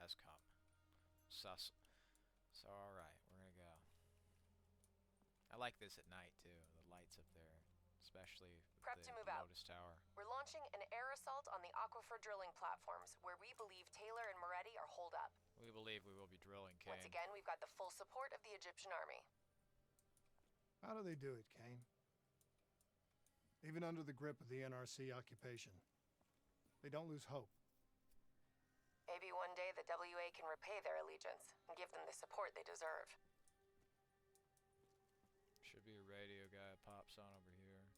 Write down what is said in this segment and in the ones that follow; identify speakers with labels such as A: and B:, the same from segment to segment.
A: has come. Sus. So, alright, we're gonna go. I like this at night, too. The lights up there. Especially
B: Prep
A: with
B: to
A: the
B: move out.
A: Lotus Tower.
B: We're launching an air assault on the aquifer drilling platforms, where we believe Taylor and Moretti are holed up.
A: We believe we will be drilling, Kane.
B: Once again, we've got the full support of the Egyptian army.
C: How do they do it, Kane? Even under the grip of the NRC occupation, they don't lose hope.
B: Maybe one day the WA can repay their allegiance and give them the support they deserve.
A: Should be a radio guy that pops on over here.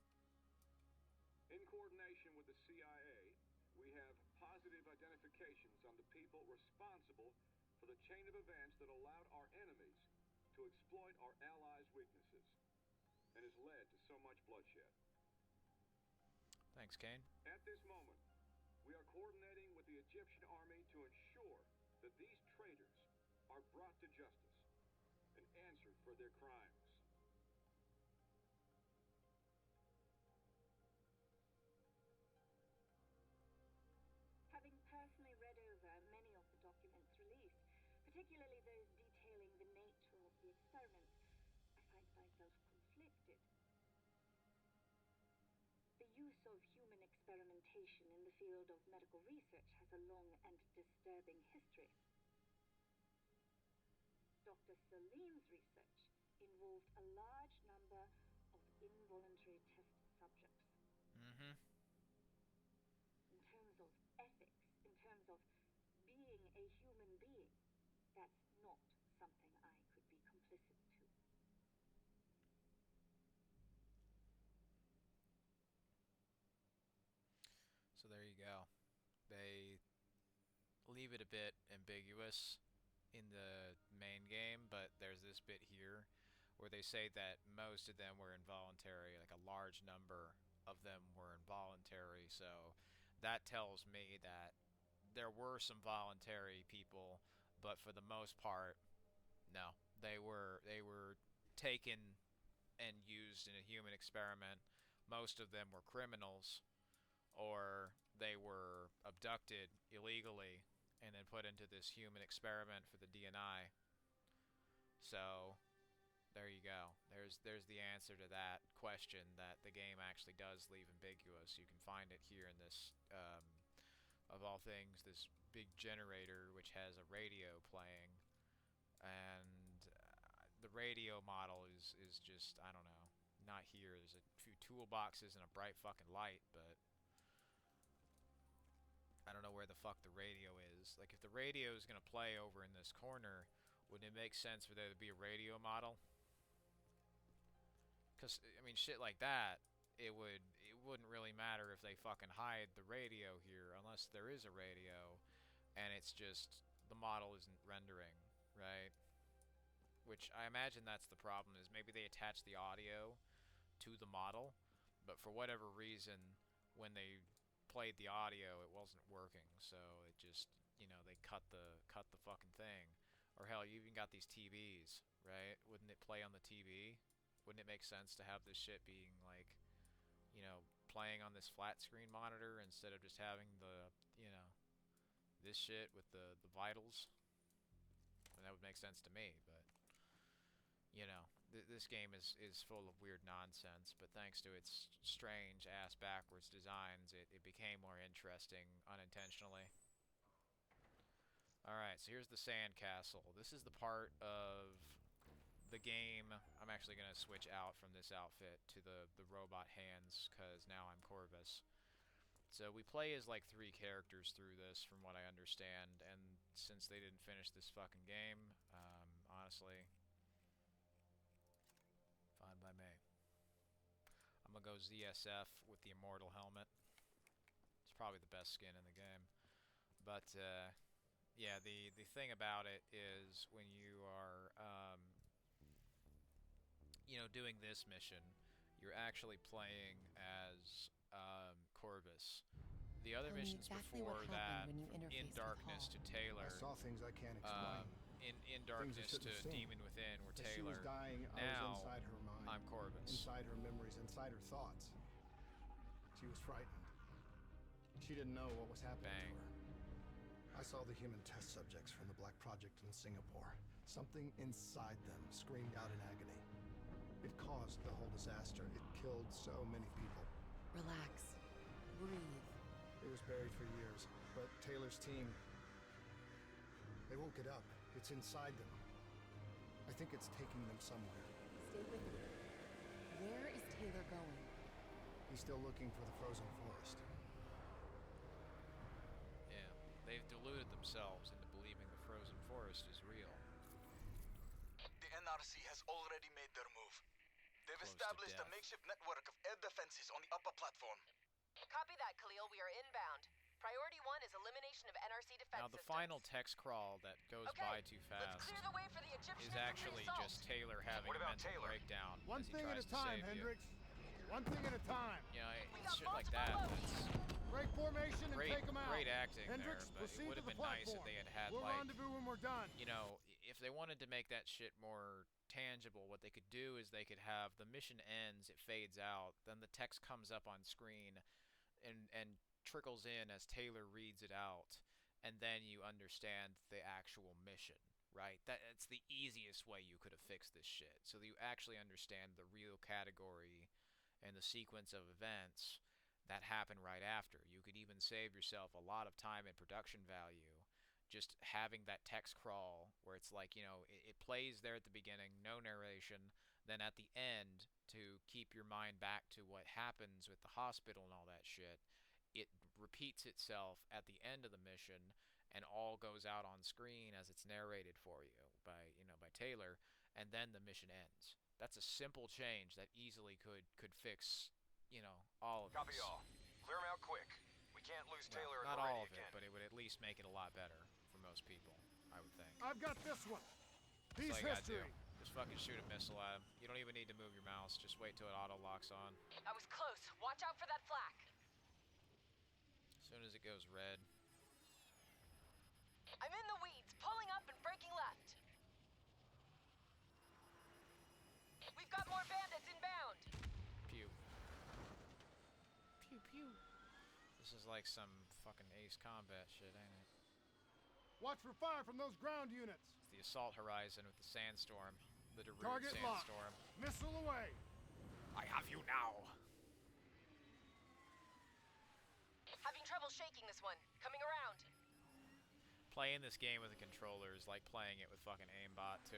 D: In coordination with the CIA, we have positive identifications on the people responsible for the chain of events that allowed our enemies to exploit our allies' weaknesses and has led to so much bloodshed.
A: Thanks, Kane.
D: At this moment, we are coordinating with the Egyptian army to ensure that these traitors are brought to justice and answered for their crimes.
E: Having personally read over many of the documents released, particularly those detailing the nature of the experiments, I find myself conflicted. The use of human experimentation in the field of medical research has a long and disturbing history. Dr. Salim's research involved a large number of involuntary test subjects.
A: Mm-hmm.
E: In terms of ethics, in terms of being a human being, that's not something I could be complicit to.
A: So there you go. They leave it a bit ambiguous in the main game, but there's this bit here where they say that most of them were involuntary, like a large number of them were involuntary, so that tells me that there were some voluntary people, but for the most part, no. They were taken and used in a human experiment. Most of them were criminals, or they were abducted illegally and then put into this human experiment for the DNI. So there you go. There's the answer to that question that the game actually does leave ambiguous. You can find it here in this, of all things, this big generator which has a radio playing, and the radio model is just, I don't know, not here. There's a few toolboxes and a bright fucking light, but I don't know where the fuck the radio is. Like, if the radio is gonna play over in this corner, wouldn't it make sense for there to be a radio model? Because, I mean, shit like that, it wouldn't really matter if they fucking hide the radio here, unless there is a radio, and it's just, the model isn't rendering, right? Which, I imagine that's the problem, is maybe they attach the audio to the model, but for whatever reason, when they played the audio, it wasn't working, so it just, you know, they cut the fucking thing. Or hell, you even got these TVs, right? Wouldn't it play on the TV? Wouldn't it make sense to have this shit being, like, you know, playing on this flat screen monitor instead of just having the, you know, this shit with the vitals? And that would make sense to me, but, you know, this game is full of weird nonsense, but thanks to its strange ass backwards designs, it became more interesting unintentionally. Alright, so here's the sandcastle. This is the part of the game. I'm actually going to switch out from this outfit to the robot hands, because now I'm Corvus. So we play as like 3 characters through this, from what I understand, and since they didn't finish this fucking game, honestly, fine by me. I'm gonna go ZSF with the Immortal helmet. It's probably the best skin in the game. But, yeah, the thing about it is when you are, you know, doing this mission, you're actually playing as Corvus. The other missions
F: exactly
A: before that,
F: when you
A: from In
F: interfaced with
A: Darkness to
F: Hall.
A: Taylor,
C: I saw things I can't explain.
A: in Darkness
C: shouldn't
A: to
C: have seen.
A: Demon Within were
C: As she
A: Taylor.
C: was dying, I
A: Now,
C: was inside her mind.
A: I'm Corvus.
C: Inside her memories, inside her thoughts. She was frightened. She didn't know what was happening
A: Bang.
C: to her. I saw the human test subjects from the Black Project in Singapore. Something inside them screamed out in agony. It caused the whole disaster. It killed so many people.
B: Relax. Breathe.
C: It was buried for years, but Taylor's team, they woke it up. It's inside them. I think it's taking them somewhere.
B: Stay with me. Where is Taylor going?
C: He's still looking for the frozen forest.
A: Yeah, they've deluded themselves into believing the frozen forest is real.
F: The NRC has already made their move. They've
A: Close to
F: established a
A: death.
F: makeshift network of air defenses on the upper platform.
B: Copy that, Khalil. We are inbound. Priority 1 is elimination of NRC defense
A: Now, the
B: systems.
A: final text crawl that goes
B: Okay,
A: by too
B: let's
A: fast
B: clear the way for the Egyptians
A: is actually just Taylor having
F: What
A: a
F: about
A: mental
F: Taylor?
A: breakdown
C: One
A: as he
C: thing at
A: tries
C: a
A: to
C: time,
A: save you.
C: Hendricks. One thing at a time.
A: You know,
B: We
A: it's
B: got
A: shit like
B: multiple
A: that.
B: loads.
A: That's
C: Break formation and
A: great,
C: take them out.
A: great acting
C: Hendricks,
A: there, but it
C: proceed
A: would
C: to
A: have
C: the
A: been nice if
C: platform.
A: they had
C: We'll
A: like,
C: rendezvous when we're done.
A: you know, if they wanted to make that shit more tangible, what they could do is they could have the mission ends, it fades out, then the text comes up on screen and trickles in as Taylor reads it out, and then you understand the actual mission, right? That's the easiest way you could have fixed this shit, so that you actually understand the real category and the sequence of events that happen right after. You could even save yourself a lot of time and production value just having that text crawl where it's like, you know, it plays there at the beginning, no narration, then at the end, to keep your mind back to what happens with the hospital and all that shit, it repeats itself at the end of the mission and all goes out on screen as it's narrated for you by, you know, by Taylor, and then the mission ends. That's a simple change that easily could fix, you know, all of
F: Copy
A: this.
F: all. Clear them out quick. We can't lose
A: Well,
F: Taylor and
A: not
F: Moretti
A: all of
F: again.
A: it, but it would at least make it a lot better for most people, I would think.
C: I've got this one.
A: That's
C: Piece
A: all you gotta do.
C: history.
A: Just fucking shoot a missile at him. You don't even need to move your mouse. Just wait till it auto locks on.
B: I was close. Watch out for that flak.
A: As soon as it goes red.
B: I'm in the weeds, pulling up and breaking left. We've got more bandits inbound.
A: Pew. Pew pew. This is like some fucking Ace Combat shit, ain't it?
C: Watch for fire from those ground units.
A: It's the assault horizon with the sandstorm. The Darude
C: Target locked.
A: sandstorm.
C: Missile away.
A: I have you now.
B: Having trouble shaking this one. Coming around.
A: Playing this game with a controller is like playing it with fucking aimbot too.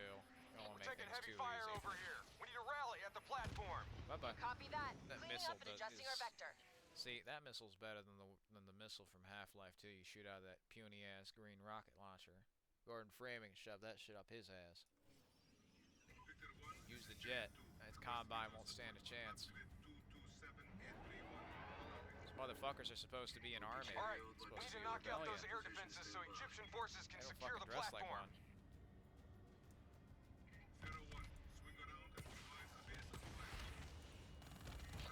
A: You don't want
F: We're
A: to make
F: taking
A: things
F: heavy
A: too
F: fire
A: easy.
F: over here. We need a rally at the platform.
A: Bye-bye.
B: Copy that.
A: That
B: Cleaning
A: missile
B: up and adjusting our vector.
A: See, that missile's better than the missile from Half-Life 2 you shoot out of that puny-ass green rocket launcher. Gordon Framing shoved that shit up his ass. Use the jet. That Combine won't stand a chance. These motherfuckers are supposed to be an army.
F: All right,
A: It's
F: we
A: supposed
F: need
A: to
F: to
A: be a
F: knock out
A: rebellion.
F: those air defenses so Egyptian forces can
A: They don't
F: secure
A: fucking
F: the
A: dress like
F: platform.
A: one.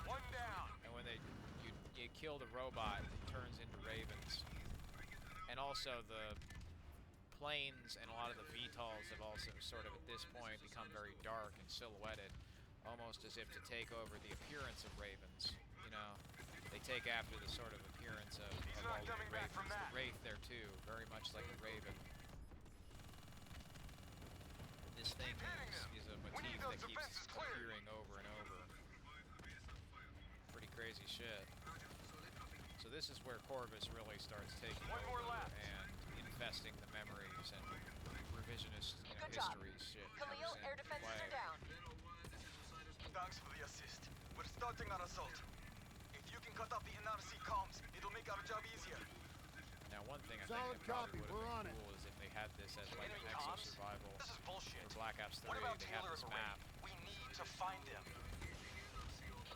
F: One down.
A: And when you kill the robot, it turns into ravens. And also the planes and a lot of the VTOLs have also sort of at this point become very dark and silhouetted, almost as if to take over the appearance of ravens. You know, they take after the sort of appearance of
F: not
A: all the
F: coming back
A: ravens.
F: from that.
A: The wraith there too, very much like a raven. This thing
F: Keep hitting
A: is a
F: them. We need
A: motif
F: those
A: that keeps
F: defenses cleared.
A: appearing over and over. Pretty crazy shit. So this is where Corvus really starts taking
F: One more
A: over
F: left.
A: and infesting the memories and revisionist, you know,
B: Good job.
A: history shit.
B: Khalil,
A: comes
B: air
A: into
B: defenses
A: play.
B: are down.
F: Thanks for the assist. We're starting our assault. If you can cut off the NRC comms, it'll make our job easier.
A: Now one thing I
C: Solid
A: think that probably
C: copy,
A: would
C: we're
A: have
C: on
A: been
C: it.
A: cool is if they had this as like
F: Enemy
A: an exo
F: comms?
A: survival
F: This is bullshit.
A: for Black Ops 3.
F: What about
A: They have
F: Taylor
A: this
F: and
A: map.
F: Moretti? We need to find them.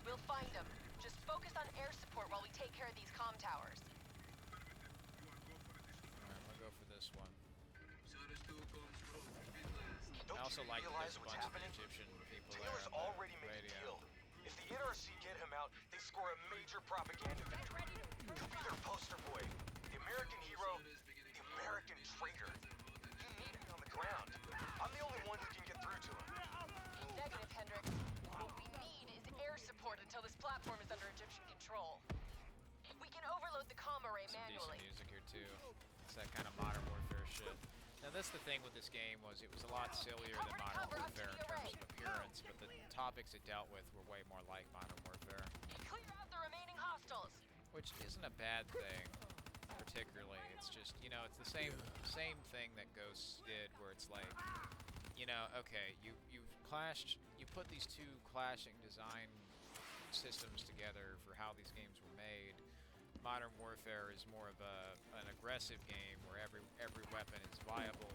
B: We'll find them. Just focus on air support while we take care of these comm towers.
A: Alright, I'm gonna go for this one.
F: Don't
A: I also
F: you
A: like that
F: realize
A: there's a
F: what's
A: bunch
F: happening?
A: of Egyptian people
F: Taylor's
A: there on
F: already
A: the
F: made a
A: radio.
F: deal. If the NRC get him out, they score a major propaganda victory. You'll be their poster boy. The American hero, the American traitor. You need me on the ground. I'm the only one who can get through to him.
B: Negative, Hendricks. What we need is air support until this platform is under Egyptian control. We can overload the comm array
A: Some decent
B: manually.
A: music here too. It's that kind of modern bullshit. Now that's the thing with this game, was it was a lot sillier than Modern Warfare in terms of appearance, but the topics it dealt with were way more like Modern Warfare.
B: Clear out the remaining hostiles.
A: Which isn't a bad thing, particularly. It's just, you know, it's the same thing that Ghosts did, where it's like, you know, okay, you put these two clashing design systems together for how these games were made. Modern Warfare is more of an aggressive game where every weapon is viable.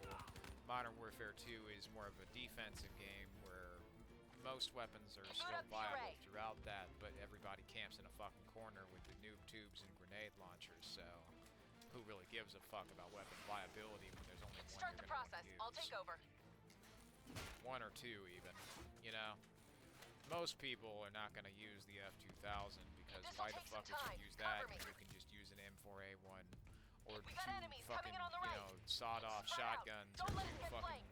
A: Modern Warfare 2 is more of a defensive game where most weapons are still viable throughout that, but everybody camps in a fucking corner with the noob tubes and grenade launchers, so who really gives a fuck about weapon viability when there's only one
B: Start
A: you're
B: the
A: gonna
B: process.
A: use?
B: I'll take over.
A: One or two even, you know? Most people are not gonna use the F2000 because why the fuck would you use that when you can just use an M4A1 or two fucking, you know, sawed-off shotguns or two fucking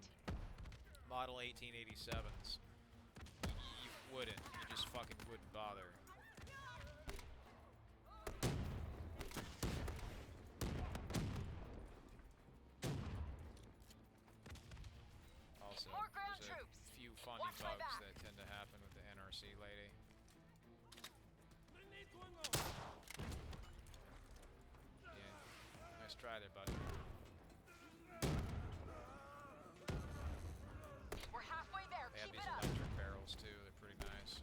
A: Model 1887s. You wouldn't. You just fucking wouldn't bother. Also, there's a few funny bugs that tend to happen with the NRC lady. Yeah, nice try there, buddy.
B: We're halfway there.
A: They have
B: Keep
A: these
B: it up.
A: electric barrels too, they're pretty nice.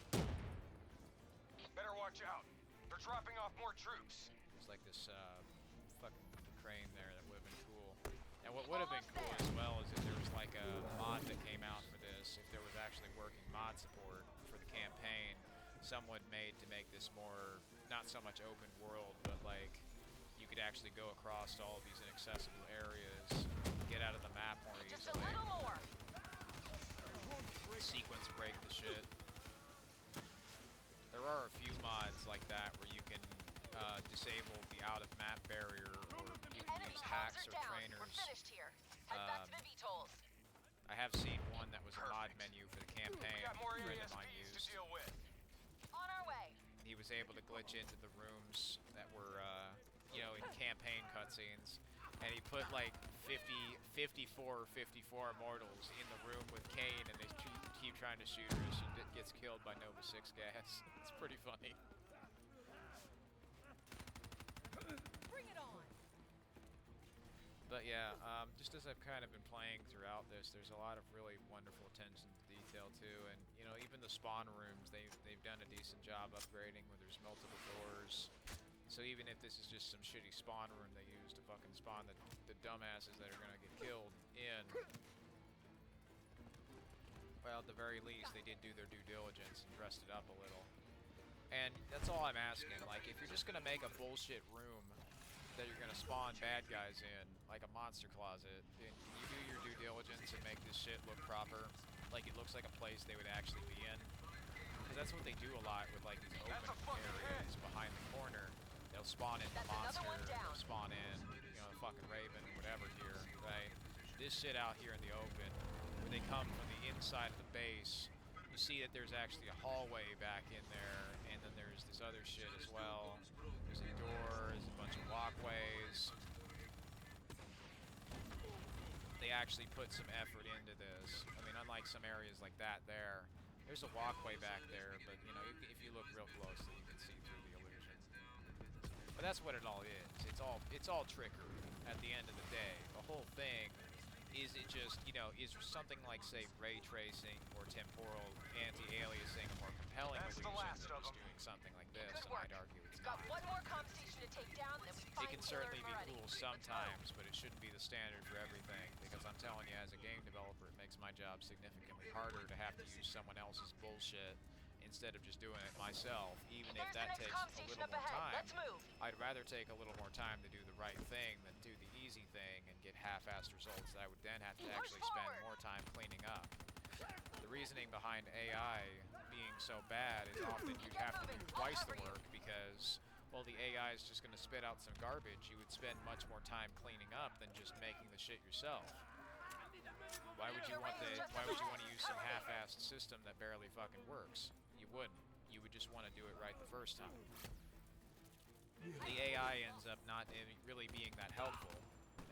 F: Better watch out. They're dropping off more troops.
A: It's like this fucking crane there that would have been cool. And what would have been cool as well is if there was like a mod that came out for this, if there was actually working mod support for the campaign, someone made to make this more, not so much open world, but like you could actually go across all of these inaccessible areas, get out of the map more
B: Just a
A: easily,
B: little more.
A: sequence break the shit. There are a few mods like that where you can disable the out-of-map barrier, or you can
B: Enemy
A: use
B: comms
A: hacks
B: are
A: or
B: down.
A: trainers.
B: We're finished here. Head back to the VTOLs.
A: I have seen one that was a mod menu for the campaign
F: Got more
A: a friend of mine
F: ASPs to
A: used.
F: deal with.
B: On our way.
A: He was able to glitch into the rooms that were, you know, in campaign cutscenes, and he put like 54 mortals in the room with Kane, and they keep trying to shoot her. She gets killed by Nova 6 gas. It's pretty funny.
B: Bring it on.
A: But yeah, just as I've kind of been playing throughout this, there's a lot of really wonderful attention to detail too, and you know, even the spawn rooms, they've done a decent job upgrading where there's multiple doors. So even if this is just some shitty spawn room they use to fucking spawn the dumbasses that are gonna get killed in, well, at the very least, they did do their due diligence and dressed it up a little. And that's all I'm asking. Like, if you're just gonna make a bullshit room that you're gonna spawn bad guys in, like a monster closet, and you do your due diligence and make this shit look proper, like it looks like a place they would actually be in. Because that's what they do a lot with like these open areas behind the corner. They'll spawn in the monster, they'll spawn in, you know, the fucking Raven or whatever here, right? This shit out here in the open, where they come from the inside of the base, you see that there's actually a hallway back in there, and then there's this other shit as well. There's a door, there's a bunch of walkways. They actually put some effort into this. I mean, unlike some areas like that there's a walkway back there, but you know, if you look real closely, you can see through the illusion. But that's what it all is. It's all trickery at the end of the day. The whole thing is, it just, you know, is something like, say, ray tracing or temporal anti-aliasing a more compelling illusion than just doing something like this, and I'd argue it's not.
B: Got one more comm station to take down, then we
A: It
B: find
A: can certainly be
B: Meridian.
A: cool sometimes, but it shouldn't be the standard for everything, because I'm telling you, as a game developer, it makes my job significantly harder to have to use someone else's bullshit instead of just doing it myself, even if that takes a little more time.
B: Let's move.
A: I'd rather take a little more time to do the right thing than do the easy thing and get half-assed results that I would then have to actually spend more time cleaning up. The reasoning behind AI being so bad is often you'd have to do twice the work because, well, the AI is just going to spit out some garbage. You would spend much more time cleaning up than just making the shit yourself. Why would you want to use some half-assed system that barely fucking works? You wouldn't. You would just want to do it right the first time. The AI ends up not really being that helpful.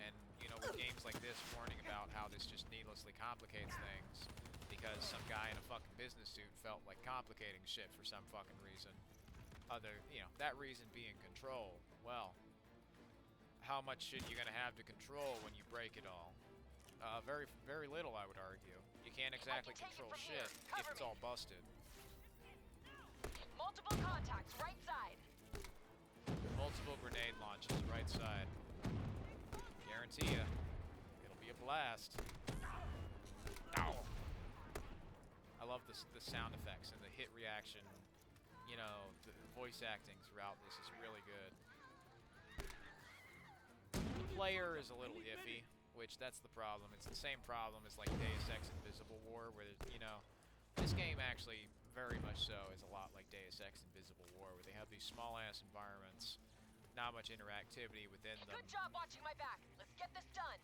A: And, you know, with games like this warning about how this just needlessly complicates things because some guy in a fucking business suit felt like complicating shit for some fucking reason. That reason being control. Well, how much shit you gonna have to control when you break it all? Very, very little, I would argue. You can't exactly control shit if it's all busted.
B: Multiple contacts, right side.
A: Multiple grenade launches, right side. Guarantee ya, it'll be a blast. Ow! I love the sound effects and the hit reaction. You know, the voice acting throughout this is really good. The player is a little iffy, which that's the problem. It's the same problem as like Deus Ex Invisible War, where this game actually very much so is a lot like Deus Ex Invisible War, where they have these small ass environments, not much interactivity within them.
B: Good job watching my back. Let's get this done.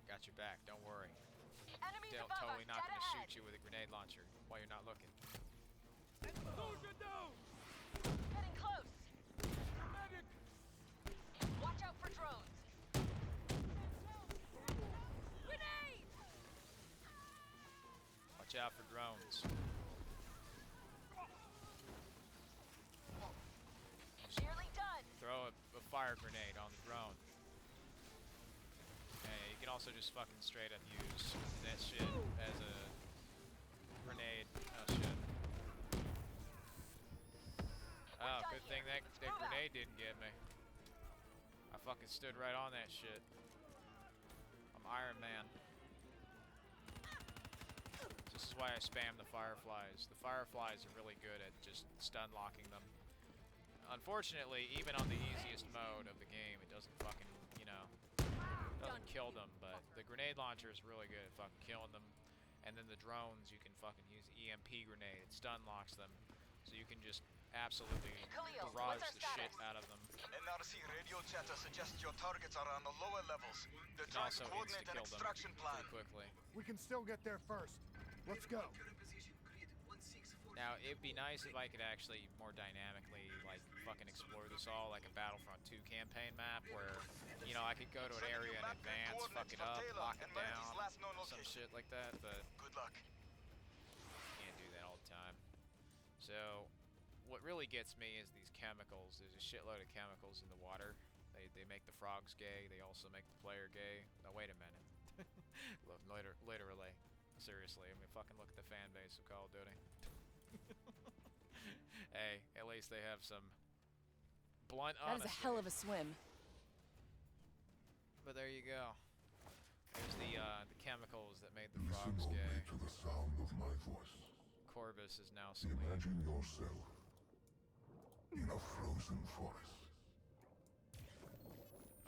A: Got your back, don't worry.
B: Enemies
A: They're
B: above
A: totally
B: us,
A: not
B: dead
A: gonna
B: ahead.
A: shoot you with a grenade launcher while you're not looking.
B: Getting close. Watch out for drones. Grenade!
A: Watch out for drones.
B: Nearly done.
A: Throw a fire grenade on the drone. Hey, you can also just fucking straight up use that shit as a grenade. Oh shit. Oh, good thing that grenade didn't get me. I fucking stood right on that shit. I'm Iron Man. This is why I spam the fireflies. The fireflies are really good at just stun locking them. Unfortunately, even on the easiest mode of the game, it doesn't fucking, doesn't kill them, but the grenade launcher is really good at fucking killing them. And then the drones, you can fucking use EMP grenade. It stun locks them. So you can just absolutely
B: Khalil,
A: barrage
B: what's our
A: the shit
B: status?
A: out of them.
F: NRC radio chatter suggests your targets are on the lower levels. They're
A: You can
F: trying to
A: also
F: coordinate an
A: insta-kill them
F: extraction plan.
A: pretty quickly.
C: We can still get there first. Let's go.
A: Now, it'd be nice if I could actually more dynamically, like, fucking explore this all like a Battlefront 2 campaign map where, I could go to an area in advance, fuck it up, lock it down, some shit like that, but
F: Good luck.
A: can't do that all the time. So, what really gets me is these chemicals. There's a shitload of chemicals in the water. They make the frogs gay, they also make the player gay. Now, wait a minute. Literally. Seriously, I mean, fucking look at the fan base of Call of Duty. Hey, at least they have some blunt
B: That
A: honesty.
B: is a hell of a swim.
A: But there you go. There's the chemicals that made the frogs
G: Listen
A: gay.
G: only to the sound of my voice.
A: Corvus is now asleep.
G: Imagine yourself in a frozen forest.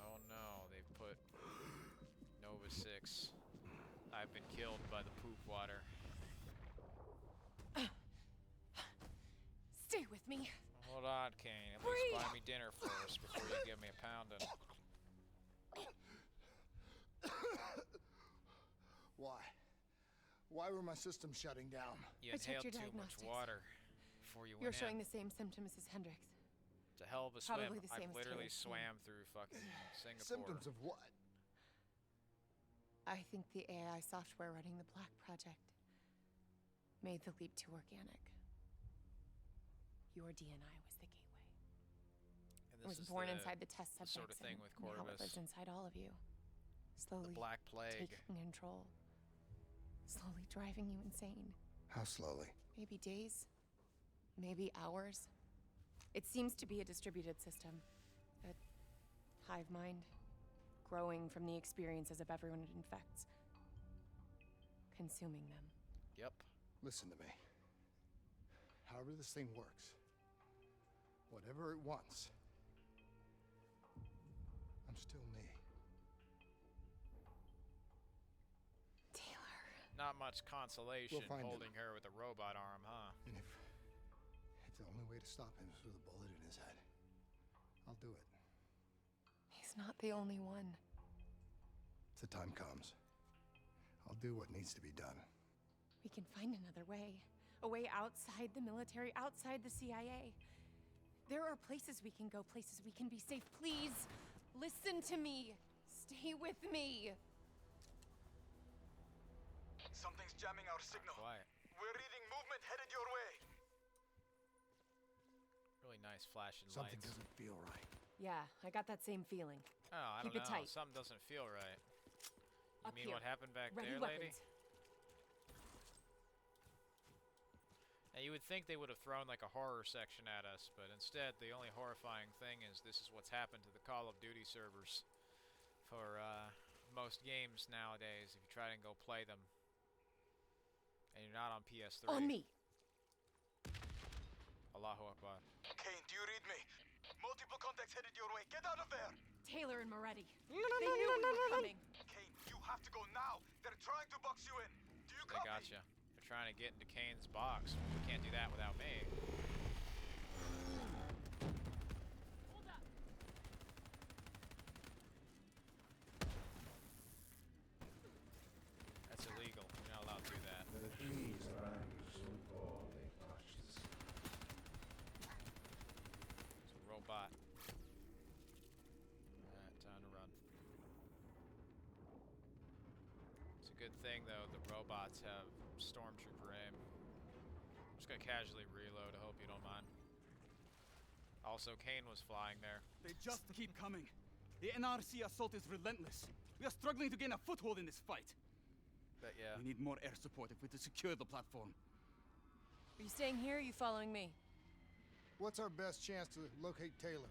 A: Oh no, they've put Nova 6. I've been killed by the poop water.
B: Stay with me.
A: Hold on, Kane. At least buy me dinner first before you give me a pounding.
C: Why? Why were my systems shutting down?
A: You
B: I checked
A: inhaled
B: your
A: too much
B: diagnostics.
A: water before you
B: You're
A: went
B: showing
A: in.
B: the same symptoms as Hendrix.
A: It's a hell of a swim.
B: probably the same
A: I've
B: as
A: literally
B: Taylor's
A: swam through fucking Singapore.
C: Symptoms of what?
B: I think the AI software running the Black Project made the leap to organic. Your DNI was the gateway.
A: And
B: It was
A: this is
B: born
A: the
B: inside the test subjects,
A: sort of thing
B: and
A: with
B: now it
A: Corvus.
B: lives inside all of you, slowly
A: Black Plague.
B: taking control, slowly driving you insane.
C: How slowly?
B: Maybe days, maybe hours. It seems to be a distributed system, a hive mind, growing from the experiences of everyone it infects, consuming them.
A: Yep.
C: Listen to me. However this thing works, whatever it wants, I'm still me.
B: Taylor.
A: Not much consolation
C: We'll find
A: holding her with a robot arm, huh?
C: And if the only way to stop him is with a bullet in his head, I'll do it.
B: He's not the only one.
C: If the time comes, I'll do what needs to be done.
B: We can find another way. A way outside the military, outside the CIA. There are places we can go, places we can be safe. Please, listen to me. Stay with me.
F: Something's jamming our signal.
A: Quiet.
F: We're reading movement headed your way.
A: Really nice flashing
C: Something
A: lights.
C: doesn't feel right.
B: Yeah, I got that same feeling.
A: Oh, I
B: Keep
A: don't
B: it
A: know.
B: tight.
A: Something doesn't feel right. You
B: Up
A: mean
B: here.
A: what happened back
B: Ready
A: there, lady?
B: weapons.
A: Now, you would think they would have thrown like a horror section at us, but instead, the only horrifying thing is this is what's happened to the Call of Duty servers for most games nowadays. If you try and go play them, and you're not on PS3.
B: On me.
A: Allahu Akbar.
F: Kane, do you read me? Multiple contacts headed your way. Get out of there!
B: Taylor and Moretti. They knew we were coming.
F: Kane, you have to go now. They're trying to box you in. Do you
A: They
F: copy?
A: got you. They're trying to get into Kane's box. We can't do that without me.
B: Hold up.
A: That's illegal. You're not allowed to do that.
G: The trees rang so tall they touched the sky.
A: It's a robot. Alright, time to run. It's a good thing, though, the robots have stormtrooper aim. I'm just gonna casually reload. I hope you don't mind. Also, Kane was flying there.
H: They just keep coming. The NRC assault is relentless. We are struggling to gain a foothold in this fight.
A: But yeah,
H: We need more air support if we're to secure the platform.
B: Are you staying here or are you following me?
C: What's our best chance to locate Taylor?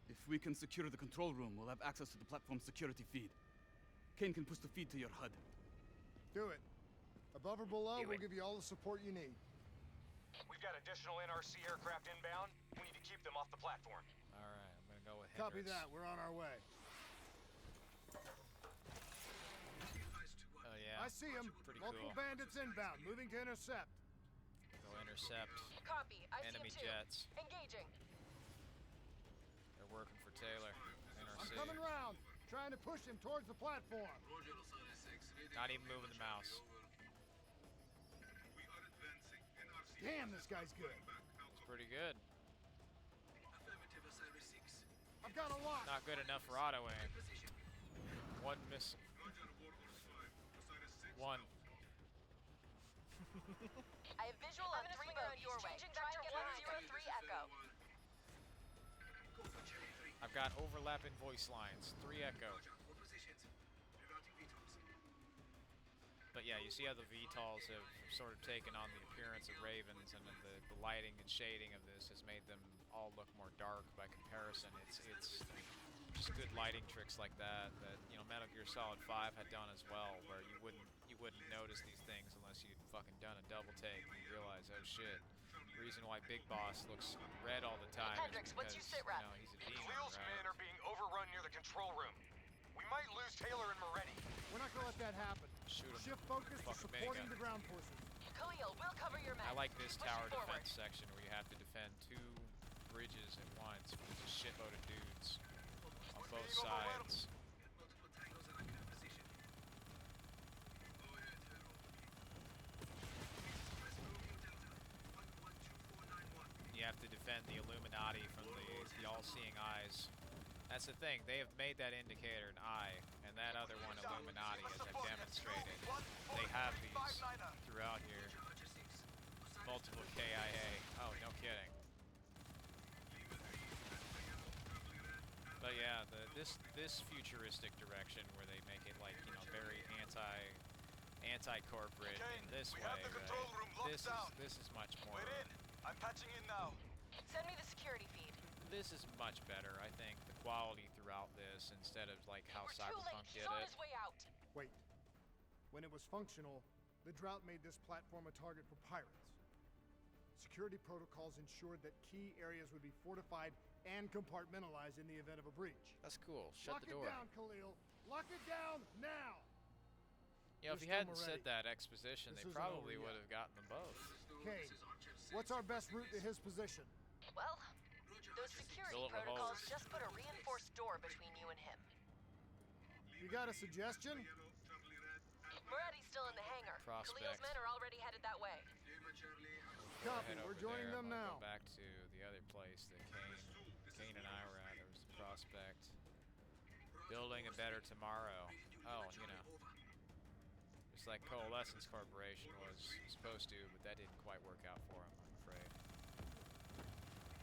H: If we can secure the control room, we'll have access to the platform's security feed. Kane can push the feed to your HUD.
C: Do it. Above or below,
A: Do
C: we'll
A: it.
C: give you all the support you need.
F: We've got additional NRC aircraft inbound. We need to keep them off the platform.
A: alright, I'm gonna go with
C: Copy
A: Hendricks.
C: that. We're on our way.
A: Oh yeah,
C: I see him.
A: Pretty
C: Multiple
A: cool.
C: bandits inbound, moving to intercept.
A: Go intercept
I: Copy. I
A: enemy
I: see him too.
A: jets.
I: Engaging.
A: They're working for Taylor.
C: I'm
A: NRC.
C: coming round, trying to push him towards the platform.
A: Not even moving the mouse.
C: Damn, this guy's good.
A: It's pretty good.
C: I've got a lot.
A: Not good enough for auto aim. One missile. One.
I: I have visual on 3 bogies. Your way. Try and get 103 Echo.
A: I've got overlapping voice lines. 3 echo. But yeah, you see how the VTOLs have sort of taken on the appearance of Ravens, and then the lighting and shading of this has made them all look more dark by comparison. It's just good lighting tricks like that you know Metal Gear Solid 5 had done as well, where you wouldn't notice these things unless you'd fucking done a double take and you realize, oh shit, the reason why Big Boss looks red all the time
I: Hendricks,
A: is
I: what's you
A: because,
I: sit rep?
A: you know, he's a demon,
F: Khalil's men
A: right?
F: are being overrun near the control room. We might lose Taylor and Moretti.
C: We're not gonna let that happen.
A: Shoot him.
C: Shift focus to
A: Fucking
C: supporting
A: minigun.
C: the ground forces.
I: Khalil, we'll cover your men.
A: I like this
I: Pushing
A: tower
I: forward.
A: defense section where you have to defend 2 bridges at once with a shitload of dudes on both
F: being overwhelmed.
A: sides. You have to defend the Illuminati from the all-seeing eyes. That's the thing, they have made that indicator an eye, and that other one, Illuminati, as I've demonstrated. They have these throughout here. Multiple KIA. Oh, no kidding. But yeah, this futuristic direction where they make it like, you know, very anti-corporate in this
F: we
A: way,
F: have the control room locked down.
A: This is much more.
F: We're in. I'm patching in now.
I: Send me the security feed.
A: This is much better, I think. The quality throughout this, instead of like how
I: We're too late.
A: Cyberpunk
I: He's
A: did
I: on
A: it.
I: his way out.
C: Wait. When it was functional, the drought made this platform a target for pirates. Security protocols ensured that key areas would be fortified and compartmentalized in the event of a breach.
A: That's cool. Shut
C: Lock
A: the door.
C: it down, Khalil. Lock it down now.
A: You know, if
C: We're
A: you
C: still
A: hadn't said
C: Moretti.
A: that exposition,
C: This
A: they
C: isn't
A: probably
C: over
A: would
C: yet.
A: have gotten them both.
C: Kane, what's our best route to his position?
I: Well, those security
A: Fill it with
I: protocols
A: holes.
I: just put a reinforced door between you and him.
C: You got a suggestion?
I: Moretti's still in the hangar.
A: Prospect.
I: Khalil's men are already headed that way.
A: Go
C: Copy,
A: ahead
C: we're
A: over
C: joining
A: there.
C: them
A: I'm gonna
C: now.
A: Go back to the other place that Kane and I were at. There was a prospect. Building a better tomorrow. Oh, you know. Just like Coalescence Corporation was supposed to, but that didn't quite work out for them, I'm afraid.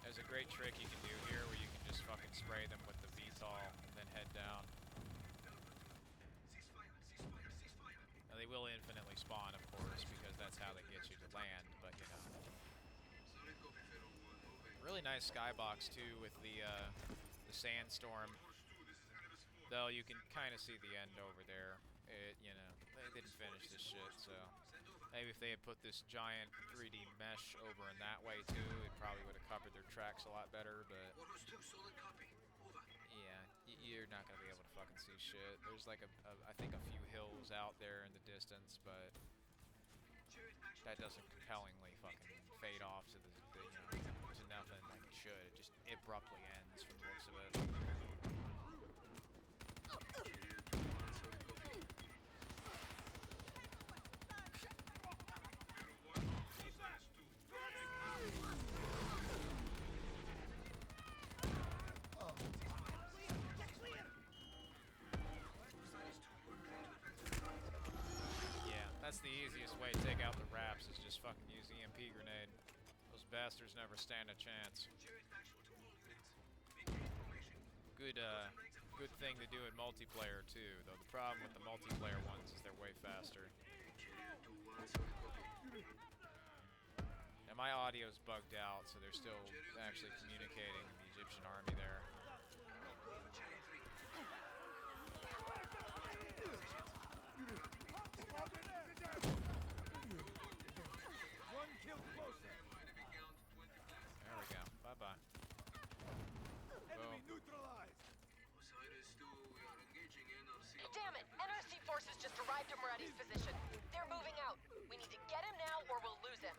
A: There's a great trick you can do here where you can just fucking spray them with the VTOL and then head down. Now, they will infinitely spawn, of course, because that's how they get you to land, but you know. Really nice skybox too with the sandstorm. Though you can kind of see the end over there. You know, they didn't finish this shit, so maybe if they had put this giant 3D mesh over in that way too, it probably would have covered their tracks a lot better, but yeah, you're not gonna be able to fucking see shit. There's like I think a few hills out there in the distance, but that doesn't compellingly fucking fade off to the you know, to nothing like it should. It just abruptly ends from the looks of it. That's the easiest way to take out the Raps, is just fucking use EMP grenade. Those bastards never stand a chance. Good thing to do in multiplayer too, though the problem with the multiplayer ones is they're way faster. And my audio's bugged out, so they're still actually communicating in the Egyptian army there.
I: Damn it! NRC forces just arrived at Muradi's position. They're moving out. We need to get him now or we'll lose him.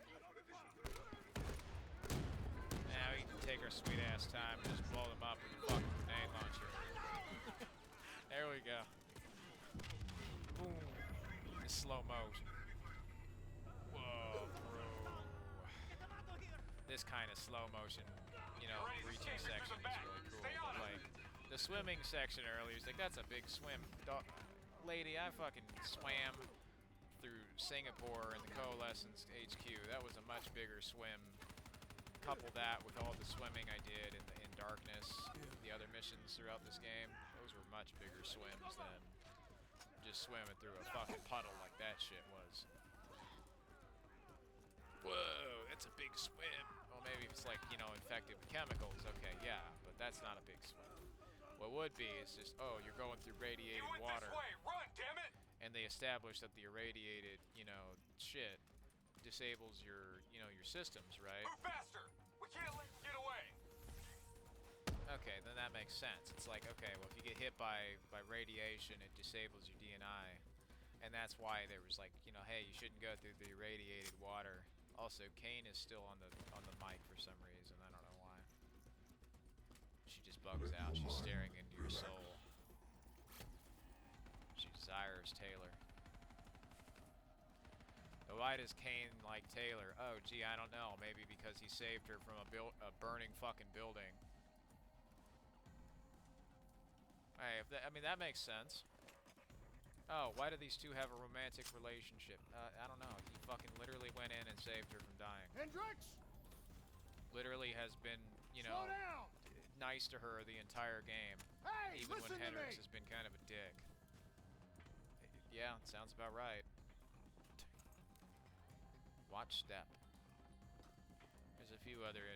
A: Now we can take our sweet ass time and just blow them up with a fucking grenade launcher. There we go. Boom. It's slow motion. Whoa, bro. This kind of slow motion, you know, reaching section is really cool. But like, the swimming section earlier, it's like, that's a big swim. Lady, I fucking swam through Singapore and the Coalescence HQ. That was a much bigger swim. Couple that with all the swimming I did in Darkness, the other missions throughout this game, those were much bigger swims than just swimming through a fucking puddle like that shit was. Whoa, that's a big swim. Well, maybe if it's like, you know, infected with chemicals, okay, yeah, but that's not a big swim. What would be is just, oh, you're going through radiated water.
F: This way. Run, damn it!
A: And they established that the irradiated, you know, shit disables your, you know, your systems, right?
F: Move faster! We can't let you get away!
A: Okay, then that makes sense. It's like, okay, well, if you get hit by radiation, it disables your DNI. And that's why there was like, you know, hey, you shouldn't go through the irradiated water. Also, Kane is still on the mic for some reason. I don't know why. She just bugs out. She's staring into your soul. She desires Taylor. But why does Kane like Taylor? Oh, gee, I don't know. Maybe because he saved her from a burning fucking building. Hey, I mean, that makes sense. Oh, why do these two have a romantic relationship? I don't know. He fucking literally went in and saved her from dying.
C: Hendrix!
A: Literally has been, you know,
C: Slow down!
A: nice to her the entire game.
C: Hey,
A: even when
C: listen to
A: Hendrix
C: me!
A: has been kind of a dick. Yeah, sounds about right. Watch step. There's a few other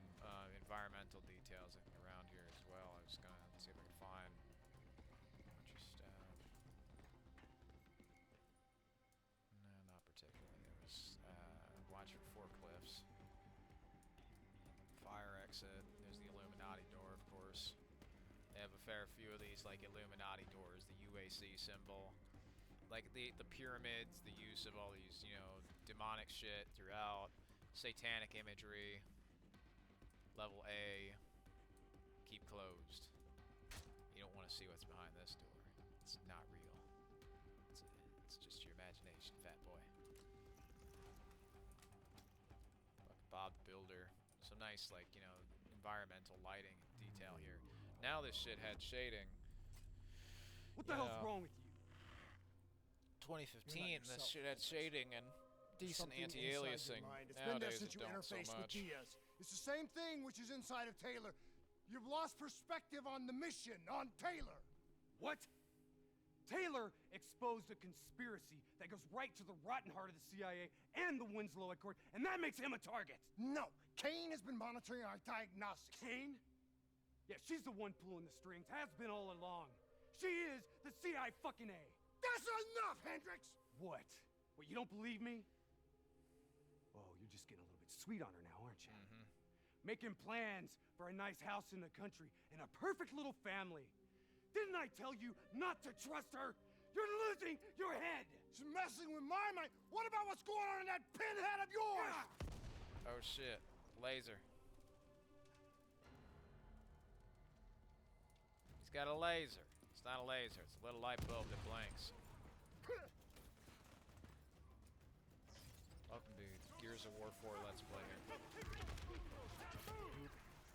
A: environmental details around here as well. I was gonna see if I can find. Watch your step. No, not particularly. There was watch for forklifts. Fire exit. There's the Illuminati door, of course. They have a fair few of these, like Illuminati doors. The UAC symbol, like the pyramids. The use of all these, you know, demonic shit throughout. Satanic imagery. Level A. Keep closed. You don't want to see what's behind this door. It's not real. It's just your imagination, fat boy. Fucking Bob the Builder. Some nice, like, you know, environmental lighting detail here. Now this shit had shading.
H: What the hell's wrong with you?
A: 2015, this
C: yourself,
A: shit had shading and decent
C: Something inside
A: anti-aliasing.
C: your mind. It's been there
A: Nowadays
C: since
A: it
C: you
A: don't so
C: interfaced with
A: much.
C: Diaz. It's the same thing which is inside of Taylor. You've lost perspective on the mission, on Taylor.
H: What? Taylor exposed a conspiracy that goes right to the rotten heart of the CIA and the Winslow Accord, and that makes him a target.
C: No, Kane has been monitoring our diagnostics.
H: Kane? Yeah, she's the one pulling the strings, has been all along. She is the CIA fucking A.
C: That's enough, Hendricks!
H: What? What, you don't believe me? Oh, you're just getting a little bit sweet on her now, aren't you? Making plans for a nice house in the country and a perfect little family. Didn't I tell you not to trust her? You're losing your head!
C: She's messing with my mind. What about what's going on in that pinhead of yours?
A: Oh shit. Laser. He's got a laser. It's not a laser, it's a little light bulb that blinks. Welcome to Gears of War 4 Let's Play here.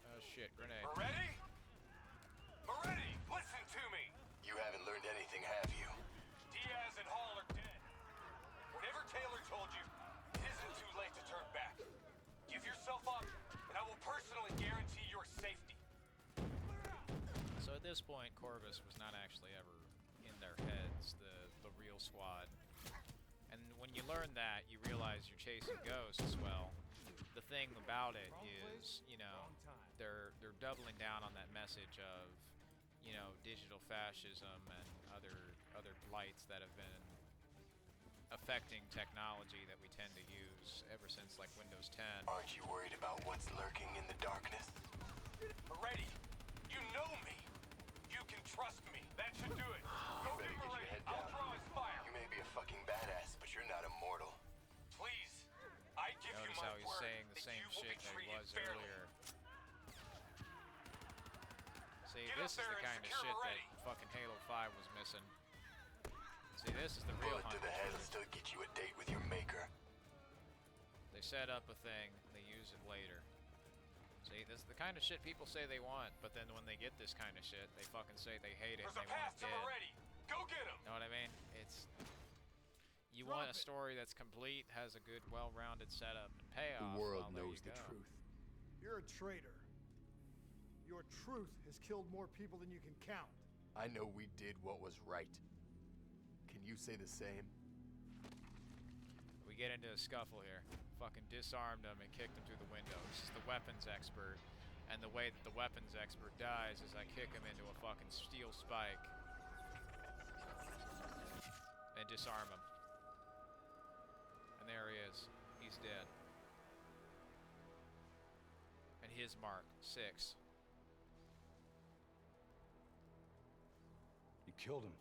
A: Oh shit, grenade.
F: Moretti? Moretti, listen to me! You haven't learned anything, have you? Diaz and Hall are dead. Whatever Taylor told you, it isn't too late to turn back. Give yourself up, and I will personally guarantee your safety.
A: So at this point, Corvus was not actually ever in their heads, the real squad. And when you learn that, you realize you're chasing ghosts. Well, the thing about it is, you know, they're doubling down on that message of, you know, digital fascism and other blights that have been affecting technology that we tend to use ever since like Windows 10.
F: Aren't you worried about what's lurking in the darkness? Moretti, you know me. You can trust me. That should do it. Go get Moretti. I'll draw his fire. You may be a fucking badass, but you're not immortal. Please, I give you
A: Notice
F: my
A: how he's
F: word
A: saying the
F: that
A: same
F: you will
A: shit
F: be
A: that he
F: treated
A: was
F: fairly.
A: earlier. See,
F: Get
A: this
F: up
A: is
F: there
A: the
F: and
A: kind of
F: secure
A: shit
F: Moretti.
A: that fucking Halo 5 was missing. See, this is the real
F: Bullet to
A: hunt.
F: the head will still get you a date with your maker.
A: They set up a thing, they use it later. See, this is the kind of shit people say they want, but then when they get this kind of shit, they fucking say they hate it and
F: There's a
A: they want
F: path
A: it
F: to
A: dead.
F: Moretti. Go get him.
A: Know what I mean? It's... You
C: Drop
A: want a
C: it.
A: story that's complete, has a good, well-rounded setup and payoff.
J: The world
A: well, there
J: knows
A: you
J: the
A: go.
J: truth.
C: You're a traitor. Your truth has killed more people than you can count.
J: I know we did what was right. Can you say the same?
A: We get into a scuffle here. Fucking disarmed him and kicked him through the window. This is the weapons expert. And the way that the weapons expert dies is I kick him into a fucking steel spike. And disarm him. And there he is. He's dead. And his mark, 6.
K: You killed him.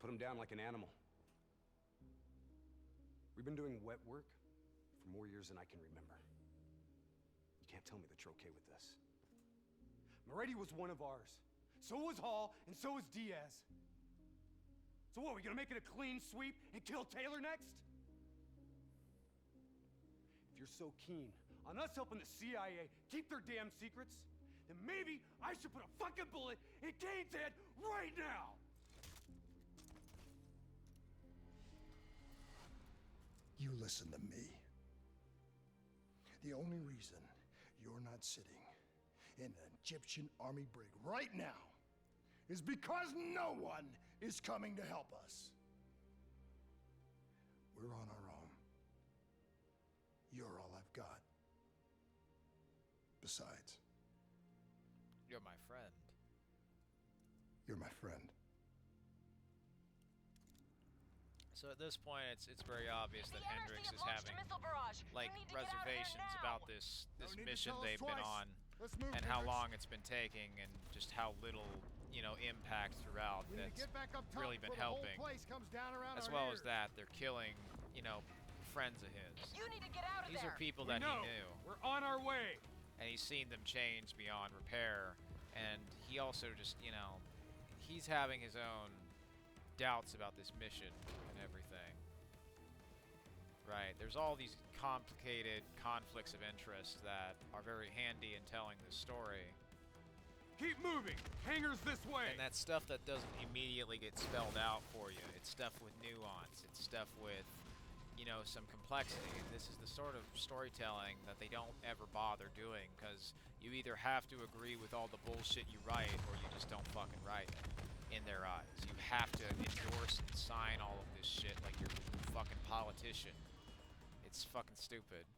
K: Put him down like an animal. We've been doing wet work for more years than I can remember. You can't tell me that you're okay with this.
H: Moretti was one of ours. So was Hall, and so was Diaz. So what, we gonna make it a clean sweep and kill Taylor next? If you're so keen on us helping the CIA keep their damn secrets, then maybe I should put a fucking bullet in Kane's head right now!
C: You listen to me. The only reason you're not sitting in an Egyptian army brig right now is because no one is coming to help us. We're on our own. You're all I've got. Besides,
A: You're my friend.
C: you're my friend.
A: So at this point, it's very obvious that
I: The NRC
A: Hendricks
I: have
A: is
I: launched
A: having
I: a missile barrage.
A: like
I: We need to get out of there
A: reservations
I: now.
A: about this
C: No need to
A: mission
C: tell us
A: they've been
C: twice.
A: on,
C: Let's move,
A: and how
C: Hendricks.
A: long it's been taking, and just how little, you know, impact throughout
C: We need to
A: that's
C: get back up top
A: really been
C: before
A: helping.
C: The whole place comes down around
A: As
C: our
A: well as
C: ears.
A: that, they're killing, you know, friends of his.
I: You need to get out of
A: These
I: there.
A: are people
H: We
A: that
H: know.
A: he knew,
H: We're on our way!
A: and he's seen them change beyond repair. And he also just, you know, he's having his own doubts about this mission and everything. Right, there's all these complicated conflicts of interest that are very handy in telling this story.
H: Keep moving. Hangars this way.
A: And that's stuff that doesn't immediately get spelled out for you. It's stuff with nuance. It's stuff with, you know, some complexity. And this is the sort of storytelling that they don't ever bother doing, because you either have to agree with all the bullshit you write, or you just don't fucking write it in their eyes. You have to endorse and sign all of this shit like you're a fucking politician. It's fucking stupid.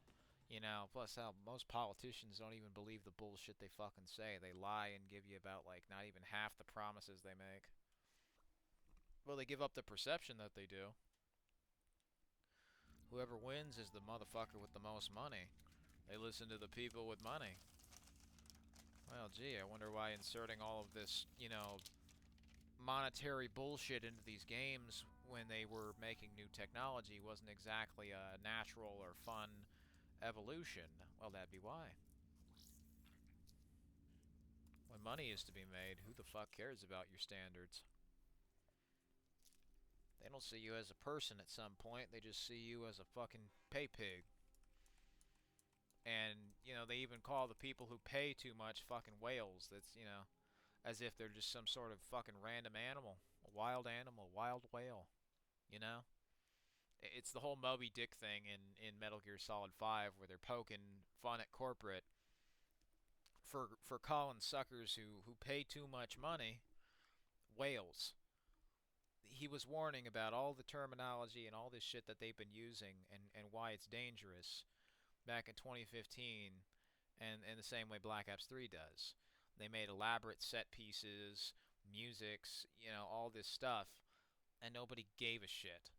A: You know, plus how most politicians don't even believe the bullshit they fucking say. They lie and give you about, like, not even half the promises they make. Well, they give up the perception that they do. Whoever wins is the motherfucker with the most money. They listen to the people with money. Well, gee, I wonder why inserting all of this, you know, monetary bullshit into these games when they were making new technology wasn't exactly a natural or fun evolution. Well, that'd be why. When money is to be made, who the fuck cares about your standards? They don't see you as a person at some point, they just see you as a fucking pay pig. And, you know, they even call the people who pay too much fucking whales. That's, you know, as if they're just some sort of fucking random animal. A wild animal, wild whale. You know? It's the whole Moby Dick thing in Metal Gear Solid 5, where they're poking fun at corporate for calling suckers who pay too much money whales. He was warning about all the terminology and all this shit that they've been using, and why it's dangerous back in 2015, and the same way Black Ops 3 does. They made elaborate set pieces, musics, you know, all this stuff, and nobody gave a shit.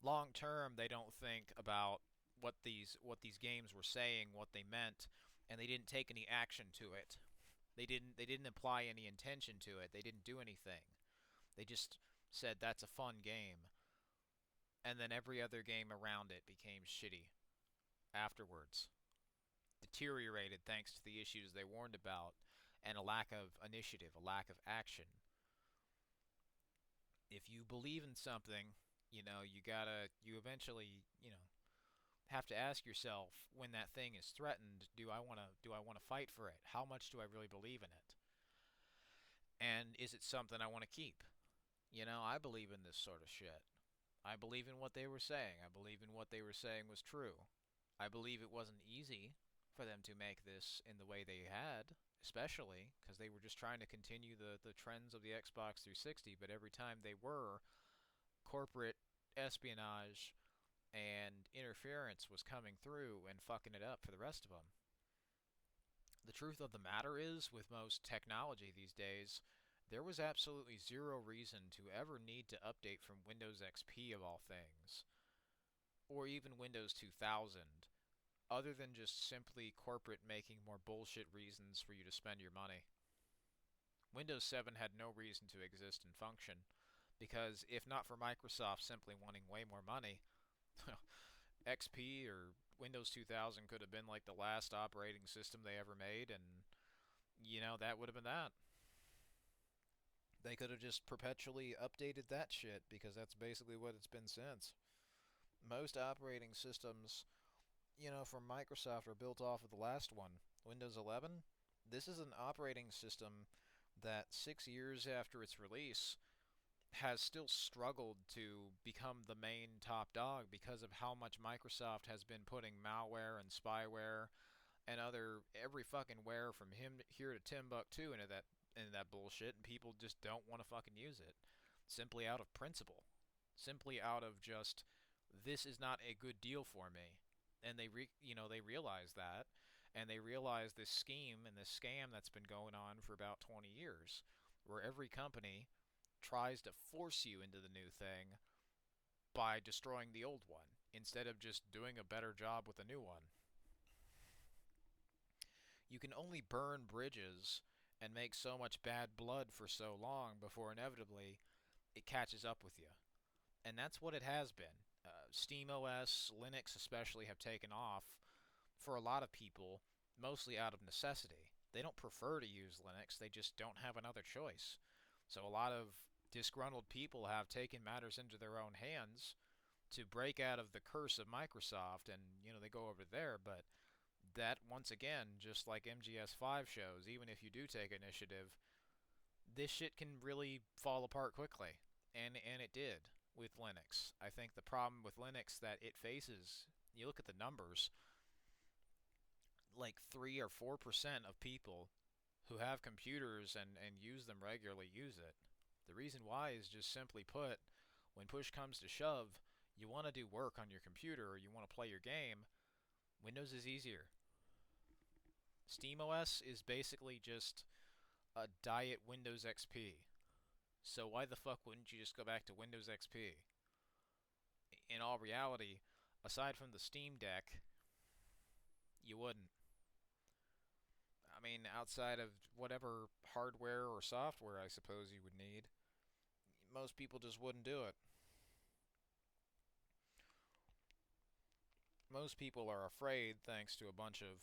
A: Long term, they don't think about what these games were saying, what they meant, and they didn't take any action to it. They didn't apply any intention to it. They didn't do anything. They just said that's a fun game. And then every other game around it became shitty afterwards. Deteriorated thanks to the issues they warned about, and a lack of initiative, a lack of action. If you believe in something, you know, you eventually, you know, have to ask yourself, when that thing is threatened, do I want to fight for it? How much do I really believe in it? And is it something I want to keep? You know, I believe in this sort of shit. I believe in what they were saying. I believe in what they were saying was true. I believe it wasn't easy for them to make this in the way they had, especially because they were just trying to continue the trends of the Xbox 360, but every time they were, corporate espionage and interference was coming through and fucking it up for the rest of them. The truth of the matter is, with most technology these days, there was absolutely zero reason to ever need to update from Windows XP of all things, or even Windows 2000, other than just simply corporate making more bullshit reasons for you to spend your money. Windows 7 had no reason to exist and function, because if not for Microsoft simply wanting way more money, XP or Windows 2000 could have been like the last operating system they ever made, and, you know, that would have been that. They could have just perpetually updated that shit, because that's basically what it's been since. Most operating systems, you know, from Microsoft are built off of the last one, Windows 11. This is an operating system that 6 years after its release has still struggled to become the main top dog because of how much Microsoft has been putting malware and spyware and every fucking ware from here to Timbuktu into that bullshit, and people just don't want to fucking use it, simply out of principle, simply out of just, this is not a good deal for me. And they realize that, and they realize this scheme and this scam that's been going on for about 20 years, where every company tries to force you into the new thing by destroying the old one, instead of just doing a better job with the new one. You can only burn bridges and make so much bad blood for so long before inevitably it catches up with you. And that's what it has been. SteamOS, Linux especially, have taken off for a lot of people, mostly out of necessity. They don't prefer to use Linux, they just don't have another choice. So a lot of disgruntled people have taken matters into their own hands to break out of the curse of Microsoft, and, you know, they go over there, but that, once again, just like MGS5 shows, even if you do take initiative, this shit can really fall apart quickly. And it did with Linux. I think the problem with Linux that it faces, you look at the numbers, like 3 or 4% of people who have computers and use them regularly use it. The reason why is just simply put, when push comes to shove, you want to do work on your computer or you want to play your game, Windows is easier. SteamOS is basically just a diet Windows XP. So why the fuck wouldn't you just go back to Windows XP? In all reality, aside from the Steam Deck, you wouldn't. I mean, outside of whatever hardware or software I suppose you would need, most people just wouldn't do it. Most people are afraid thanks to a bunch of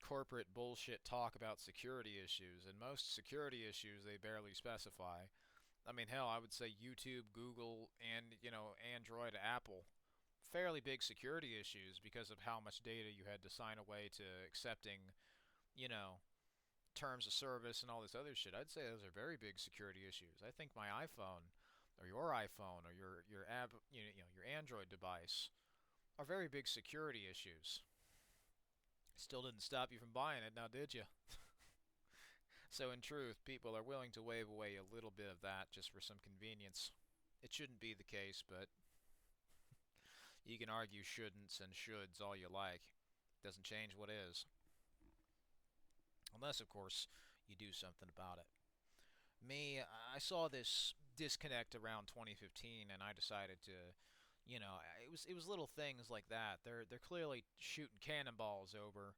A: corporate bullshit talk about security issues, and most security issues they barely specify. I mean, hell, I would say YouTube, Google, and, Android, Apple, fairly big security issues because of how much data you had to sign away to accepting, terms of service and all this other shit. I'd say those are very big security issues. I think my iPhone, or your iPhone, or your your Android device are very big security issues. Still didn't stop you from buying it, now did you? So in truth, people are willing to wave away a little bit of that just for some convenience. It shouldn't be the case, but you can argue shouldn'ts and shoulds all you like. Doesn't change what is. Unless, of course, you do something about it. Me, I saw this disconnect around 2015, and I decided to, it was little things like that. They're clearly shooting cannonballs over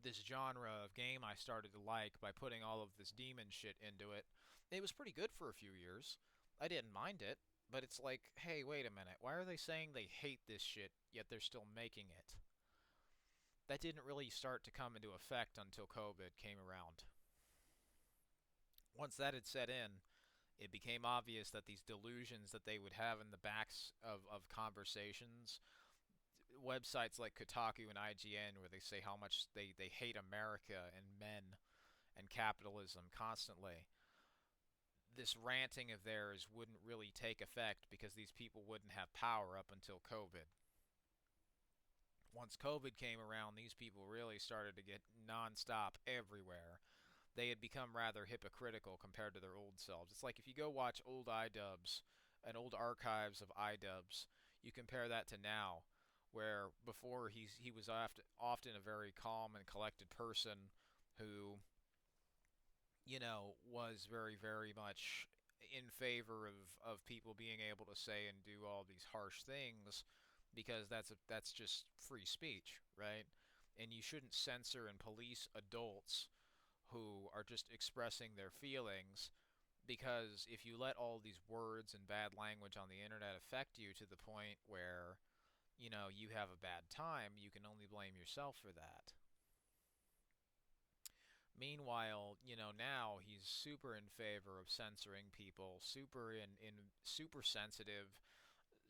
A: this genre of game I started to like by putting all of this demon shit into it. It was pretty good for a few years. I didn't mind it, but it's like, hey, wait a minute. Why are they saying they hate this shit, yet they're still making it? That didn't really start to come into effect until COVID came around. Once that had set in, it became obvious that these delusions that they would have in the backs of conversations, websites like Kotaku and IGN, where they say how much they hate America and men and capitalism constantly, this ranting of theirs wouldn't really take effect because these people wouldn't have power up until COVID. Once COVID came around, these people really started to get nonstop everywhere. They had become rather hypocritical compared to their old selves. It's like if you go watch old iDubbbz and old archives of iDubbbz, you compare that to now, where before he was often a very calm and collected person who, was very, very much in favor of people being able to say and do all these harsh things, because that's just free speech, right? And you shouldn't censor and police adults who are just expressing their feelings, because if you let all these words and bad language on the internet affect you to the point where, you have a bad time, you can only blame yourself for that. Meanwhile, now he's super in favor of censoring people, super sensitive,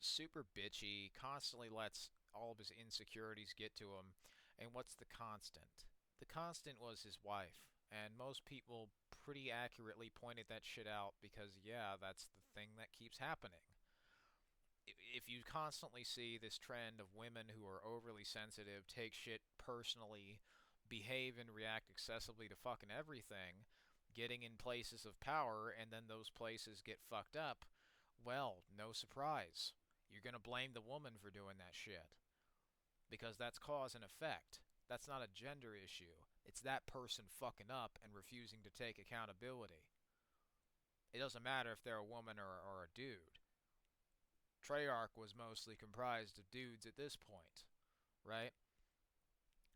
A: super bitchy, constantly lets all of his insecurities get to him. And what's the constant? The constant was his wife. And most people pretty accurately pointed that shit out because, yeah, that's the thing that keeps happening. If you constantly see this trend of women who are overly sensitive, take shit personally, behave and react excessively to fucking everything, getting in places of power, and then those places get fucked up, well, no surprise. You're gonna blame the woman for doing that shit. Because that's cause and effect. That's not a gender issue. It's that person fucking up and refusing to take accountability. It doesn't matter if they're a woman or a dude. Treyarch was mostly comprised of dudes at this point, right?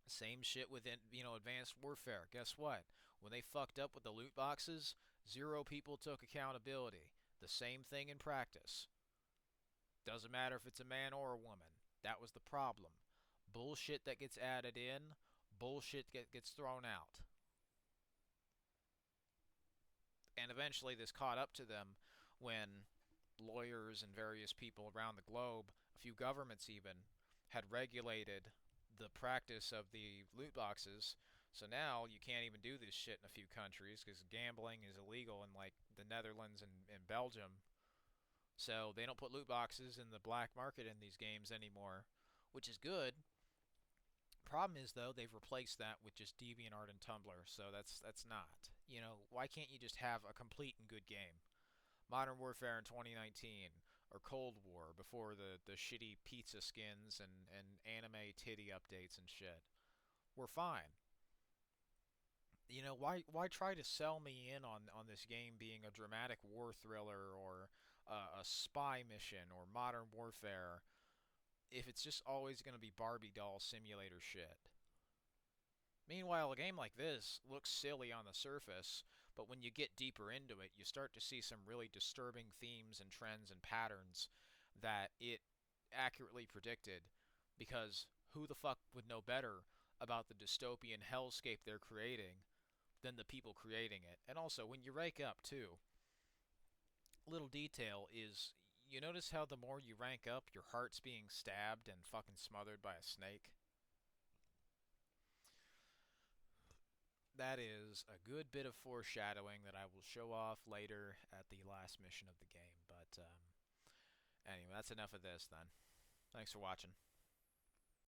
A: Same shit with Advanced Warfare. Guess what? When they fucked up with the loot boxes, 0 people took accountability. The same thing in practice. Doesn't matter if it's a man or a woman. That was the problem. Bullshit that gets added in, bullshit gets thrown out. And eventually this caught up to them when lawyers and various people around the globe, a few governments even, had regulated the practice of the loot boxes. So now you can't even do this shit in a few countries because gambling is illegal in like the Netherlands and Belgium. So they don't put loot boxes in the black market in these games anymore, which is good. Problem is though, they've replaced that with just DeviantArt and Tumblr. So that's not. You know, why can't you just have a complete and good game? Modern Warfare in 2019 or Cold War before the shitty pizza skins and anime titty updates and shit. We're fine. You know, why try to sell me in on this game being a dramatic war thriller or a spy mission or Modern Warfare if it's just always going to be Barbie doll simulator shit? Meanwhile, a game like this looks silly on the surface, but when you get deeper into it, you start to see some really disturbing themes and trends and patterns that it accurately predicted, because who the fuck would know better about the dystopian hellscape they're creating than the people creating it? And also, when you rank up, too, little detail is, you notice how the more you rank up, your heart's being stabbed and fucking smothered by a snake? That is a good bit of foreshadowing that I will show off later at the last mission of the game. But anyway, that's enough of this then. Thanks for watching.